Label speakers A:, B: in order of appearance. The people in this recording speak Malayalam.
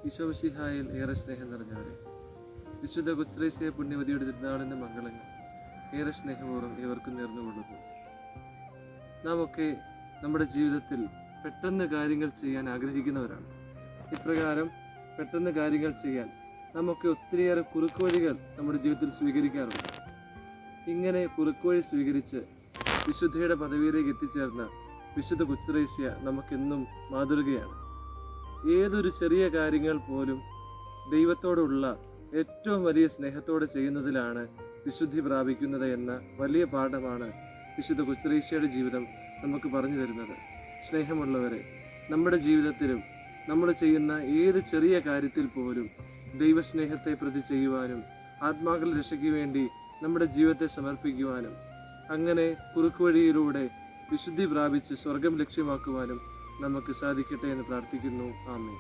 A: ഈശോമിശിഹായിൽ ഏറെ സ്നേഹം നിറഞ്ഞവരെ, വിശുദ്ധ കൊച്ചുത്രേസ്യ പുണ്യവതിയുടെ തിരുനാളിൻ്റെ മംഗളങ്ങൾ ഏറെ സ്നേഹപൂർവ്വം ഇവർക്കും നേർന്നുകൊള്ളുന്നു. നാം ഒക്കെ നമ്മുടെ ജീവിതത്തിൽ പെട്ടെന്ന് കാര്യങ്ങൾ ചെയ്യാൻ ആഗ്രഹിക്കുന്നവരാണ്. ഇപ്രകാരം പെട്ടെന്ന് കാര്യങ്ങൾ ചെയ്യാൻ നമുക്ക് ഒത്തിരിയേറെ കുറുക്കുവഴികൾ നമ്മുടെ ജീവിതത്തിൽ സ്വീകരിക്കാറുണ്ട്. ഇങ്ങനെ കുറുക്കുവഴി സ്വീകരിച്ച് വിശുദ്ധയുടെ പദവിയിലേക്ക് എത്തിച്ചേർന്ന വിശുദ്ധ കൊച്ചുത്രേസ്യ നമുക്കെന്നും മാതൃകയാണ്. ഏതൊരു ചെറിയ കാര്യങ്ങൾ പോലും ദൈവത്തോടുള്ള ഏറ്റവും വലിയ സ്നേഹത്തോടെ ചെയ്യുന്നതിലാണ് വിശുദ്ധി പ്രാപിക്കുന്നത് എന്ന വലിയ പാഠമാണ് വിശുദ്ധ കൊച്ചുത്രേസ്യയുടെ ജീവിതം നമുക്ക് പറഞ്ഞു തരുന്നത്. സ്നേഹമുള്ളവരെ, നമ്മുടെ ജീവിതത്തിലും നമ്മൾ ചെയ്യുന്ന ഏത് ചെറിയ കാര്യത്തിൽ പോലും ദൈവസ്നേഹത്തെ പ്രതി ചെയ്യുവാനും ആത്മാക്കളുടെ രക്ഷയ്ക്ക് വേണ്ടി നമ്മുടെ ജീവിതത്തെ സമർപ്പിക്കുവാനും അങ്ങനെ കുറുക്കുവഴിയിലൂടെ വിശുദ്ധി പ്രാപിച്ച് സ്വർഗം ലക്ഷ്യമാക്കുവാനും നമുക്ക് സാധിക്കട്ടെ എന്ന് പ്രാർത്ഥിക്കുന്നു. ആമേൻ.